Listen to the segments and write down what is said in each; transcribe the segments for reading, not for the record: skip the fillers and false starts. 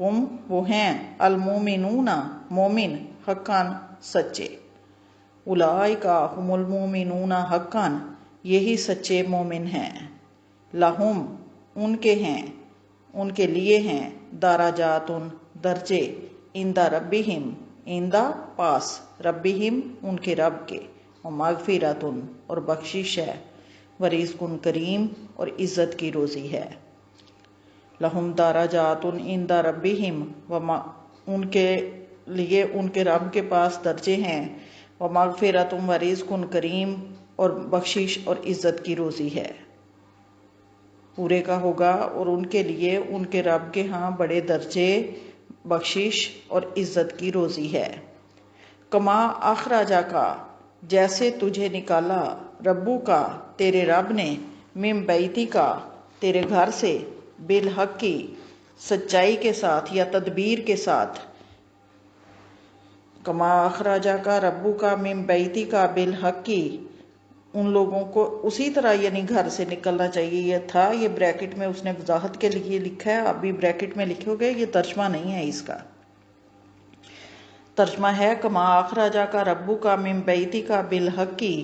ہم وہ ہیں المومنون مومن حقاً سچے، اولئک ہم المومنون حقاً یہی سچے مومن ہیں، لہم ان کے ہیں، ان کے لیے ہیں، درجات درجے، عند ربہم عندہ پاس، ربہم ان کے رب کے، ومغفرۃ اور بخشش ہے، ورزق کریم اور عزت کی روزی ہے۔ لہم درجات عند ربہم ان کے لیے ان کے رب کے پاس درجے ہیں، ومغفرۃ ورزق کریم اور بخشش اور عزت کی روزی ہے، پورے کا ہوگا، اور ان کے لیے ان کے رب کے ہاں بڑے درجے، بخشش اور عزت کی روزی ہے۔ کما اخرجا کا جیسے تجھے نکالا، ربو کا تیرے رب نے، من بیتی کا تیرے گھر سے، بالحق کی سچائی کے ساتھ یا تدبیر کے ساتھ، کما اخرجا کا ربو کا من بیتی کا بالحق کی، ان لوگوں کو اسی طرح یعنی گھر سے نکلنا چاہیے، یہ تھا، یہ بریکٹ میں اس نے وضاحت کے لیے لکھا ہے، آپ بھی بریکٹ میں لکھو گے، یہ ترجمہ نہیں ہے اس کا، ترجمہ ہے کما اخرجا کا ربو کا من بیتی کا بالحق کی،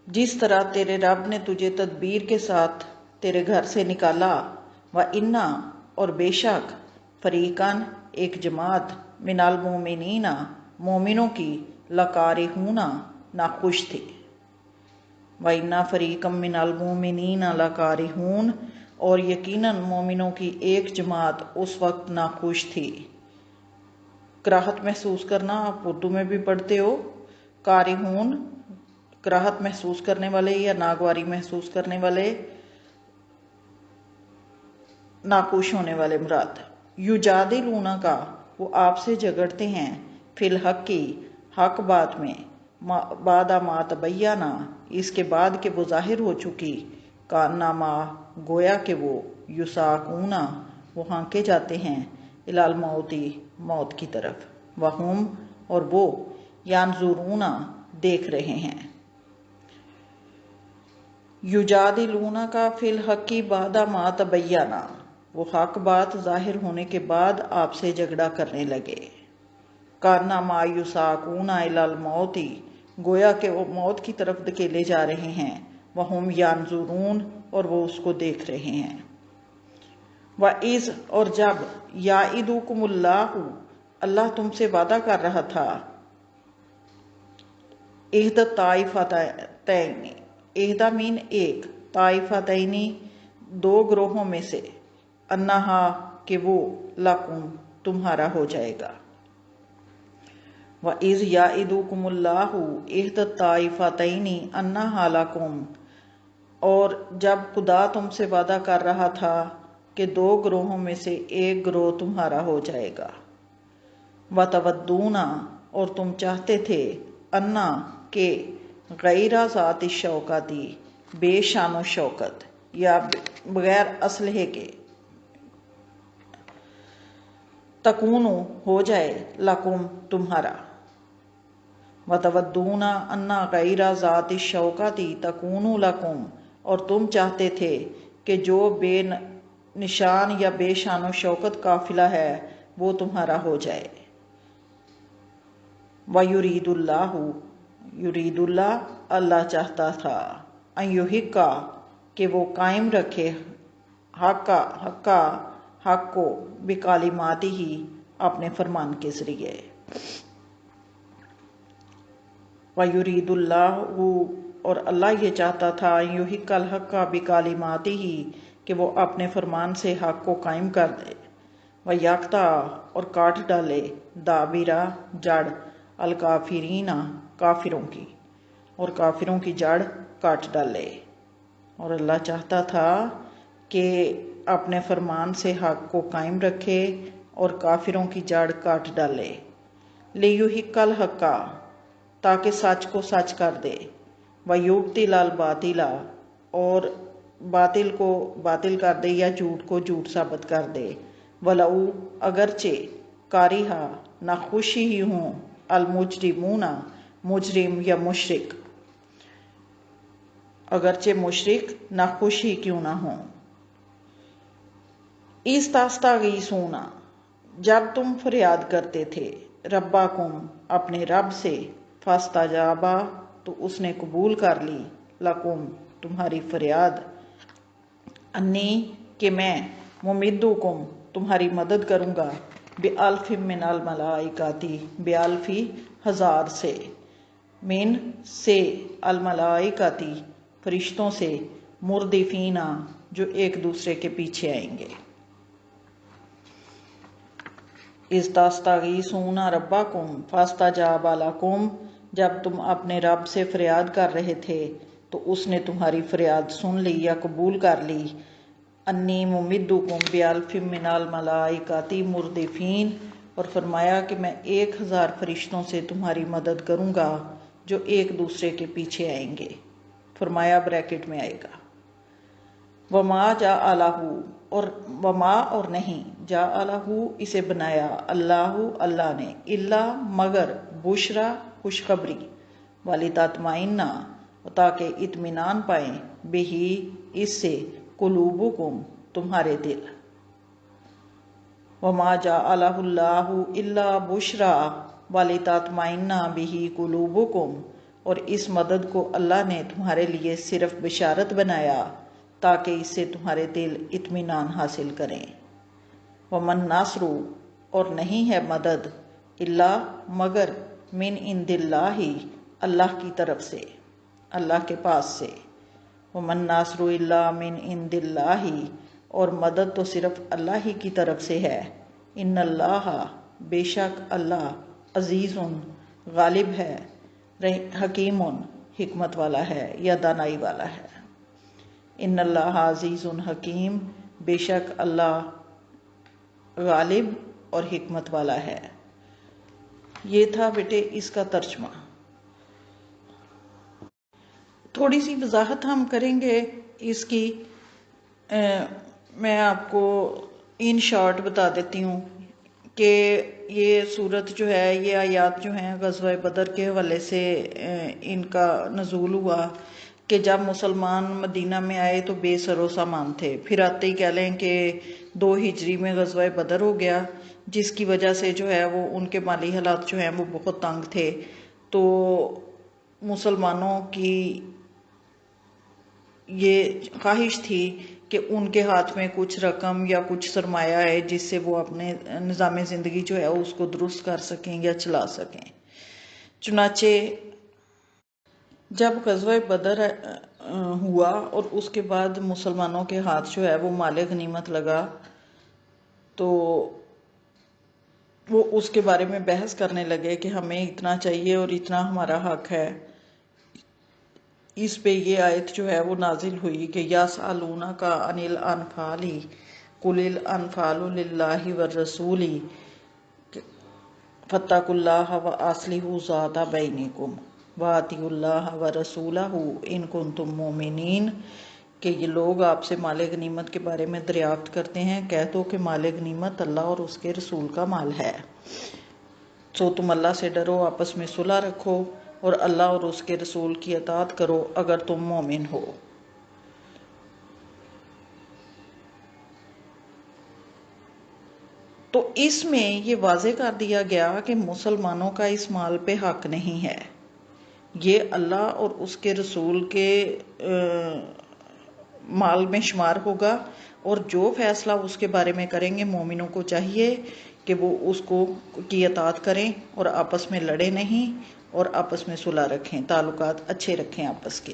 جس طرح تیرے رب نے تجھے تدبیر کے ساتھ تیرے گھر سے نکالا، وَإِنَّ اور بے شک، فریقاً ایک جماعت، من المومنین مومنوں کی، لکارہون ناخوش تھے، وَإِنَّ فَرِيقًا مِّنَ الْمُؤْمِنِينَ لَكَارِهُونَ اور یقیناً مومنوں کی ایک جماعت اس وقت ناخوش تھی۔ کراہت محسوس کرنا، آپ اردو میں بھی پڑھتے ہو، کارہون کراہت محسوس کرنے والے یا ناگواری محسوس کرنے والے، ناخوش ہونے والے مراد۔ یجادلون کا وہ آپ سے جھگڑتے ہیں، فی الحق کی حق بات میں، بعد ما تبینہ اس کے بعد کہ وہ ظاہر ہو چکی، کانما گویا کہ وہ، یساقون وہ ہانکے جاتے ہیں، الی الموت موت کی طرف، وہم اور وہ، ینظرون دیکھ رہے ہیں۔ یجادلون کا فی الحق کی بعد ما تبینہ وہ حق بات ظاہر ہونے کے بعد آپ سے جھگڑا کرنے لگے، کانما یساقون الی الموت گویا کہ وہ موت کی طرف دھکیلے جا رہے ہیں، وہم ینظرون اور وہ اس کو دیکھ رہے ہیں۔ وَإِذْ اور جب، یعدکم اللہ اللہ تم سے وعدہ کر رہا تھا، احدی الطائفتین احدی مین ایک، طائفتین دو گروہوں میں سے، انہا کہ وہ، لکم تمہارا ہو جائے گا۔ وَإِذْ یعدکم اللہ احدی الطائفتین انہا لکم اور جب خدا تم سے وعدہ کر رہا تھا کہ دو گروہوں میں سے ایک گروہ تمہارا ہو جائے گا، وَتَوَدُّونَ اور تم چاہتے تھے، انا کہ غیر ذات الشوکتی بے شان و شوکت یا بغیر اسلحے کے، تکون ہو جائے، لکم تمہارا، وَتَوَدُّونَ انا غیر ذات الشوکتی تکون لکم اور تم چاہتے تھے کہ جو بے نشان یا بے شان و شوکت قافلہ ہے وہ تمہارا ہو جائے۔ وَيُرِيدُ اللَّهُ یرید اللہ اللہ چاہتا تھا، ان یحق کہ وہ قائم رکھے، حق کو، بکلماتہ اپنے فرمان کے ذریعے۔ وَيُرِيدُ اللَّهُ اور اللہ یہ چاہتا تھا، ان یحق الحق بکلماتہ کہ وہ اپنے فرمان سے حق کو قائم کر دے، وَيَقْطَعَ اور کاٹ ڈالے، دابِرَ جڑ، الکافرین کافروں کی، اور کافروں کی جڑ کاٹ ڈالے۔ اور اللہ چاہتا تھا کہ اپنے فرمان سے حق کو قائم رکھے اور کافروں کی جڑ کاٹ ڈالے، لِيُحِقَّ الْحَقَّ تاکہ سچ کو سچ کر دے، وَيُبْطِلَ الْبَاطِلَ اور باطل کو باطل کر دے یا جھوٹ کو جھوٹ ثابت کر دے، وَلَوْ اگرچہ کارہا ناخوش ہی ہوں، المجرمون مجرم یا مشرک، اگرچہ مشرک ناخوش ہی کیوں نہ ہوں۔ اِذْ تَسْتَغِیثُونَ جب تم فریاد کرتے تھے ربکم اپنے رب سے، فاستجابا تو اس نے قبول کر لی، لکم تمہاری فریاد، انی کہ میں، ممدکم تمہاری مدد کروں گا، بِأَلْفٍ من الملائکاتی بِأَلْفِ ہزار سے، من سے الملائکاتی فرشتوں سے، مردفینہ جو ایک دوسرے کے پیچھے آئیں گے۔ اذ تستغیثون ربکم فاستجاب لکم جب تم اپنے رب سے فریاد کر رہے تھے تو اس نے تمہاری فریاد سن لی یا قبول کر لی، انی ممدکم بِأَلْفٍ من الملائکاتی مردفین، اور فرمایا کہ میں 1000 فرشتوں سے تمہاری مدد کروں گا جو ایک دوسرے کے پیچھے آئیں گے۔ فرمایا بریکٹ میں آئے گا، وما جعلہ اور وما اور نہیں، جعلہ اسے بنایا اللہ اللہ نے، اللہ مگر، بشرا خوشخبری، ولتطمئن تاکہ اطمینان پائیں، بہی اس سے، قلوبکم تمہارے دل، وما جعلہ اللہ الا بشرا ولتطمئن بہی قلوبکم، اور اس مدد کو اللہ نے تمہارے لیے صرف بشارت بنایا تاکہ اس سے تمہارے دل اطمینان حاصل کریں۔ ومن نصر اور نہیں ہے مدد، الا مگر، من عند اللہ اللہ کی طرف سے، اللہ کے پاس سے، ومن نصر الا من عند اللہ، اور مدد تو صرف اللہ ہی کی طرف سے ہے، ان اللہ بے شک اللہ، عزیز غالب ہے، حکیم حکمت والا ہے یا دانائی والا ہے، ان اللہ عزیز حکیم بے شک اللہ غالب اور حکمت والا ہے۔ یہ تھا بیٹے اس کا ترجمہ۔ تھوڑی سی وضاحت ہم کریں گے اس کی، میں آپ کو ان شارٹ بتا دیتی ہوں کہ یہ صورت جو ہے، یہ آیات جو ہیں غزوہ بدر کے حوالے سے ان کا نزول ہوا کہ جب مسلمان مدینہ میں آئے تو بے سر و سامان تھے، پھر آتے ہی کہہ لیں کہ 2 ہجری میں غزوہ بدر ہو گیا، جس کی وجہ سے جو ہے وہ ان کے مالی حالات جو ہیں وہ بہت تنگ تھے، تو مسلمانوں کی یہ خواہش تھی کہ ان کے ہاتھ میں کچھ رقم یا کچھ سرمایہ ہے جس سے وہ اپنے نظام زندگی جو ہے اس کو درست کر سکیں یا چلا سکیں۔ چنانچہ جب غزوہ بدر ہوا اور اس کے بعد مسلمانوں کے ہاتھ جو ہے وہ مال غنیمت لگا، تو وہ اس کے بارے میں بحث کرنے لگے کہ ہمیں اتنا چاہیے اور اتنا ہمارا حق ہے۔ اس پہ یہ آیت جو ہے وہ نازل ہوئی کہ یسألونک عن الانفال قل الانفال للہ والرسول فاتقوا اللہ واصلحوا ذات بینکم واطیعوا اللہ ورسولہ ان کنتم مؤمنین، کہ یہ لوگ آپ سے مال غنیمت کے بارے میں دریافت کرتے ہیں، کہہ دو کہ مال غنیمت اللہ اور اس کے رسول کا مال ہے، سو تم اللہ سے ڈرو، آپس میں صلح رکھو اور اللہ اور اس کے رسول کی اطاعت کرو اگر تم مومن ہو۔ تو اس میں یہ واضح کر دیا گیا کہ مسلمانوں کا اس مال پہ حق نہیں ہے، یہ اللہ اور اس کے رسول کے مال میں شمار ہوگا، اور جو فیصلہ اس کے بارے میں کریں گے مومنوں کو چاہیے کہ وہ اس کو کی اطاعت کریں اور آپس میں لڑیں نہیں اور آپس میں صلح رکھیں، تعلقات اچھے رکھیں آپس کے۔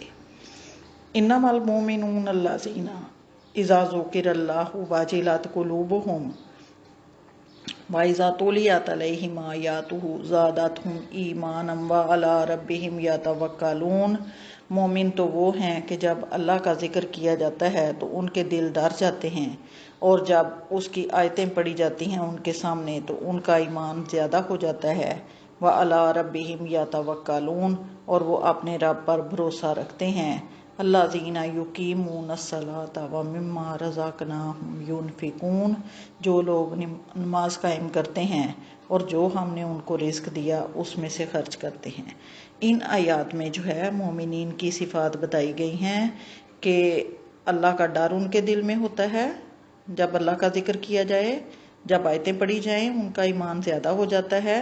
انما المؤمنون الذین اذا ذکر اللہ وجلت قلوبہم وَإِذَا تُلِيَتْ عَلَيْهِمْ آیَاتُهُ زَادَتْهُمْ ایمانا وَعَلَىٰ رَبِّهِمْ یَتَوَکَّلُونَ، مومن تو وہ ہیں کہ جب اللہ کا ذکر کیا جاتا ہے تو ان کے دل ڈر جاتے ہیں، اور جب اس کی آیتیں پڑھی جاتی ہیں ان کے سامنے تو ان کا ایمان زیادہ ہو جاتا ہے، وَعَلَىٰ رَبِّهِمْ یَتَوَکَّلُونَ اور وہ اپنے رب پر بھروسہ رکھتے ہیں، الذین یقیمون الصلاۃ ومما رزقناہم ینفقون، جو لوگ نماز قائم کرتے ہیں اور جو ہم نے ان کو رزق دیا اس میں سے خرچ کرتے ہیں۔ ان آیات میں جو ہے مومنین کی صفات بتائی گئی ہیں کہ اللہ کا ڈر ان کے دل میں ہوتا ہے جب اللہ کا ذکر کیا جائے، جب آیتیں پڑھی جائیں ان کا ایمان زیادہ ہو جاتا ہے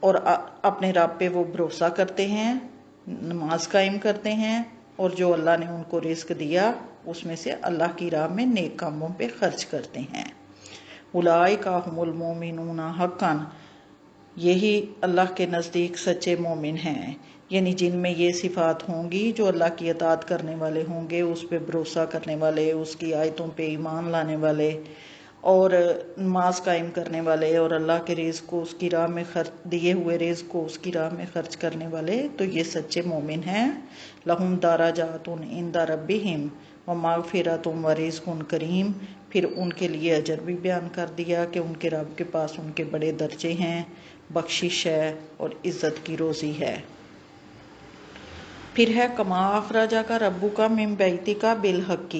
اور اپنے رب پہ وہ بھروسہ کرتے ہیں، نماز قائم کرتے ہیں، اور جو اللہ نے ان کو رزق دیا اس میں سے اللہ کی راہ میں نیک کاموں پہ خرچ کرتے ہیں۔ اولئک ھم المؤمنون حقا، یہی اللہ کے نزدیک سچے مومن ہیں، یعنی جن میں یہ صفات ہوں گی، جو اللہ کی اطاعت کرنے والے ہوں گے، اس پہ بھروسہ کرنے والے، اس کی آیتوں پہ ایمان لانے والے، اور نماز قائم کرنے والے، اور اللہ کے رزق کو اس کی راہ میں دیے ہوئے رزق کو اس کی راہ میں خرچ کرنے والے، تو یہ سچے مومن ہیں۔ لہم درجات عند ربہم ومغفرۃ ورزق کریم، پھر ان کے لیے اجر بھی بیان کر دیا کہ ان کے رب کے پاس ان کے بڑے درجے ہیں، بخشش ہے اور عزت کی روزی ہے۔ پھر ہے کما اخرجک ربک من بیتک بالحق،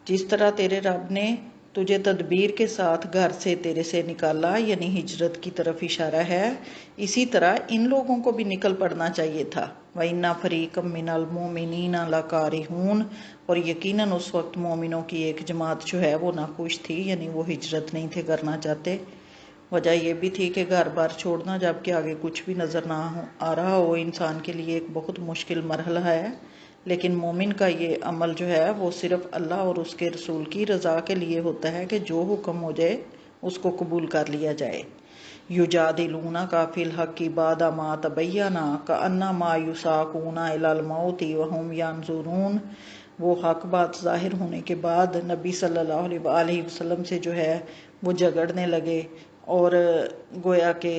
جس طرح تیرے رب نے تجھے تدبیر کے ساتھ گھر سے تیرے سے نکالا، یعنی ہجرت کی طرف اشارہ ہے، اسی طرح ان لوگوں کو بھی نکل پڑنا چاہیے تھا۔ وَإِنَّ فَرِيقًا مِّنَ الْمُؤْمِنِينَ لَكَارِهُونَ، اور یقیناً اس وقت مومنوں کی ایک جماعت جو ہے وہ ناخوش تھی، یعنی وہ ہجرت نہیں تھے کرنا چاہتے۔ وجہ یہ بھی تھی کہ گھر بار چھوڑنا جب کہ آگے کچھ بھی نظر نہ آ رہا ہو انسان کے لیے ایک بہت مشکل مرحلہ ہے، لیکن مومن کا یہ عمل جو ہے وہ صرف اللہ اور اس کے رسول کی رضا کے لیے ہوتا ہے کہ جو حکم ہو جائے اس کو قبول کر لیا جائے۔ یجادلونک فی الحق بعد ما تبین کأنما یساقون الی الموت وہم ینظرون، وہ حق بات ظاہر ہونے کے بعد نبی صلی اللہ علیہ وآلہ وسلم سے جو ہے وہ جھگڑنے لگے، اور گویا کہ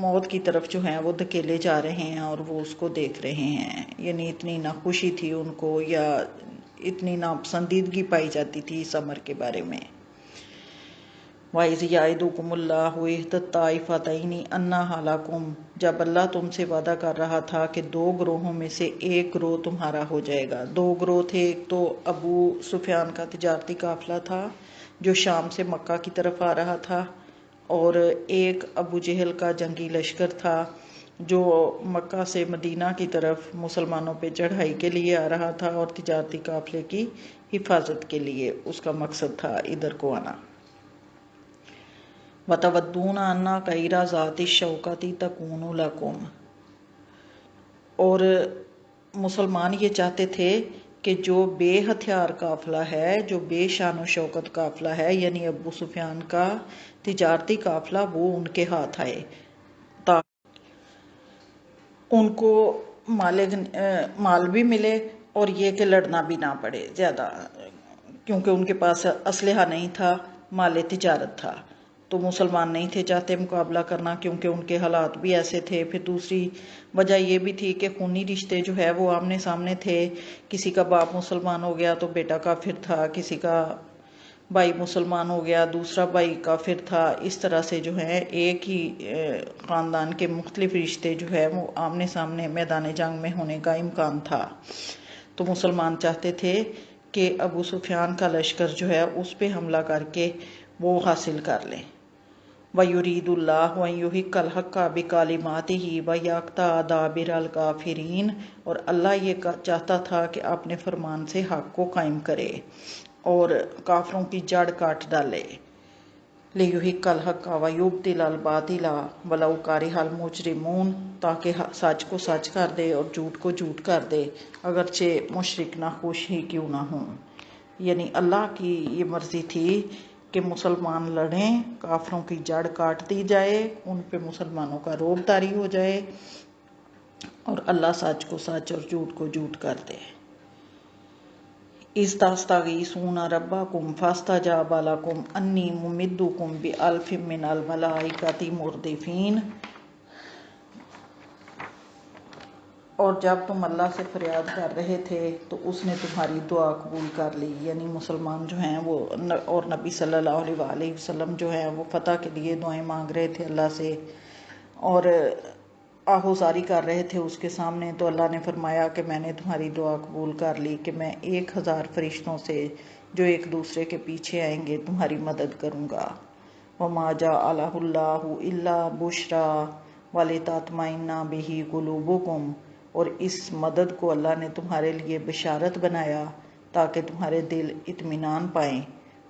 موت کی طرف جو ہیں وہ دھکیلے جا رہے ہیں اور وہ اس کو دیکھ رہے ہیں، یعنی اتنی ناخوشی تھی ان کو، یا اتنی ناپسندیدگی پائی جاتی تھی اس امر کے بارے میں۔ وَإِذْ يَعِدُكُمُ اللَّهُ إِحْدَى الطَّائِفَتَيْنِ أَنَّهَا لَكُمْ، جب اللہ تم سے وعدہ کر رہا تھا کہ دو گروہوں میں سے ایک گروہ تمہارا ہو جائے گا۔ دو گروہ تھے، ایک تو ابو سفیان کا تجارتی قافلہ تھا جو شام سے مکہ کی طرف آ رہا تھا، اور ایک ابو جہل کا جنگی لشکر تھا جو مکہ سے مدینہ کی طرف مسلمانوں پہ چڑھائی کے لیے آ رہا تھا اور تجارتی قافلے کی حفاظت کے لیے اس کا مقصد تھا ادھر کو آنا۔ وَتَوَدُّونَ أَنَّ غَيْرَ ذَاتِ الشَّوْكَةِ تَكُونُ لَكُمْ، اور مسلمان یہ چاہتے تھے کہ جو بے ہتھیار قافلہ ہے، جو بے شان و شوکت قافلہ ہے، یعنی ابو سفیان کا تجارتی قافلہ، وہ ان کے ہاتھ آئے تاکہ ان کو مال بھی ملے اور یہ کہ لڑنا بھی نہ پڑے زیادہ، کیونکہ ان کے پاس اسلحہ نہیں تھا، مال تجارت تھا، تو مسلمان نہیں تھے چاہتے مقابلہ کرنا، کیونکہ ان کے حالات بھی ایسے تھے۔ پھر دوسری وجہ یہ بھی تھی کہ خونی رشتے جو ہے وہ آمنے سامنے تھے، کسی کا باپ مسلمان ہو گیا تو بیٹا کافر تھا، کسی کا بھائی مسلمان ہو گیا دوسرا بھائی کافر تھا، اس طرح سے جو ہے ایک ہی خاندان کے مختلف رشتے جو ہے وہ آمنے سامنے میدان جنگ میں ہونے کا امکان تھا، تو مسلمان چاہتے تھے کہ ابو سفیان کا لشکر جو ہے اس پہ حملہ کر کے وہ حاصل کر لیں۔ وَيُرِيدُ اللَّهُ أَن يُحِقَّ الْحَقَّ بِكَلِمَاتِهِ وَيَقْطَعَ دَابِرَ الْكَافِرِينَ، اور اللہ یہ چاہتا تھا کہ اپنے فرمان سے حق کو قائم کرے اور کافروں کی جڑ کاٹ ڈالے۔ لِيُحِقَّ الْحَقَّ وَيُبْطِلَ الْبَاطِلَ وَلَوْ كَرِهَ الْمُجْرِمُونَ، تاکہ سچ کو سچ کر دے اور جھوٹ کو جھوٹ کر دے، اگرچہ مشرک ناخوش ہی کیوں نہ ہوں۔ یعنی اللہ کی یہ مرضی تھی کہ مسلمان لڑیں، کافروں کی جڑ کاٹ دی جائے، ان پہ مسلمانوں کا رعب طاری ہو جائے، اور اللہ سچ کو سچ اور جھوٹ کو جھوٹ کر دے۔ اِذْ تَسْتَغِیثُونَ رَبَّکُمْ فَاسْتَجَابَ لَکُمْ أَنِّی مُمِدُّکُمْ بِأَلْفٍ مِّنَ الْمَلَائِکَةِ مُرْدِفِینَ، اور جب تم اللہ سے فریاد کر رہے تھے تو اس نے تمہاری دعا قبول کر لی، یعنی مسلمان جو ہیں وہ اور نبی صلی اللہ علیہ وآلہ وسلم جو ہیں وہ فتح کے لیے دعائیں مانگ رہے تھے اللہ سے اور آہوزاری کر رہے تھے اس کے سامنے، تو اللہ نے فرمایا کہ میں نے تمہاری دعا قبول کر لی کہ میں 1000 فرشتوں سے جو ایک دوسرے کے پیچھے آئیں گے تمہاری مدد کروں گا۔ وَمَا جَعَلَهُ اللَّهُ إِلَّا بُشْرَىٰ وَلِتَطْمَئِنَّ بِهِ قُلُوبُكُمْ، اور اس مدد کو اللہ نے تمہارے لیے بشارت بنایا تاکہ تمہارے دل اطمینان پائیں۔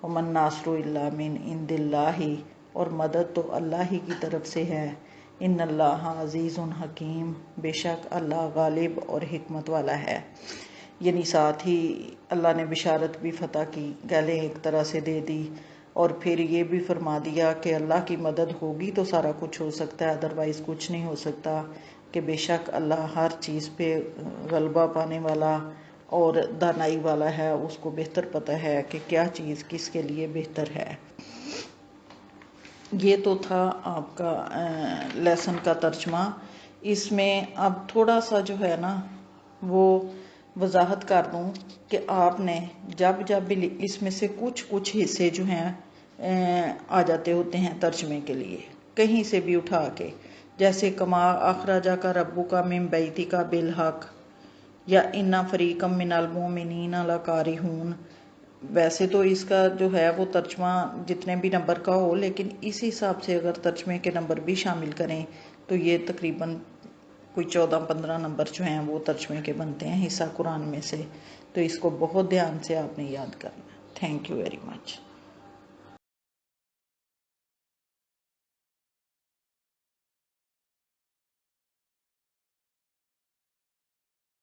ومن ناصر الا من عند اللہ، اور مدد تو اللہ ہی کی طرف سے ہے۔ ان اللہ عزیز حکیم، بے شک اللہ غالب اور حکمت والا ہے۔ یعنی ساتھ ہی اللہ نے بشارت بھی فتح کی گالیں ایک طرح سے دے دی، اور پھر یہ بھی فرما دیا کہ اللہ کی مدد ہوگی تو سارا کچھ ہو سکتا ہے، ادروائز کچھ نہیں ہو سکتا، کہ بے شک اللہ ہر چیز پہ غلبہ پانے والا اور دانائی والا ہے، اس کو بہتر پتہ ہے کہ کیا چیز کس کے لیے بہتر ہے۔ یہ تو تھا آپ کا لیسن کا ترجمہ۔ اس میں اب تھوڑا سا جو ہے نا وہ وضاحت کر دوں کہ آپ نے جب بھی اس میں سے کچھ حصے جو ہیں آ جاتے ہوتے ہیں ترجمے کے لیے کہیں سے بھی اٹھا کے، جیسے کما اخرجا کا ربو کا من بیتی کا بالحق، یا انا فریقم من المؤمنین لکارہون۔ ویسے تو اس کا جو ہے وہ ترجمہ جتنے بھی نمبر کا ہو، لیکن اسی حساب سے اگر ترجمے کے نمبر بھی شامل کریں تو یہ تقریباً کوئی 14-15 نمبر جو ہیں وہ ترجمے کے بنتے ہیں حصہ قرآن میں سے۔ تو اس کو بہت دھیان سے آپ نے یاد کرنا ہے۔ Thank you very much.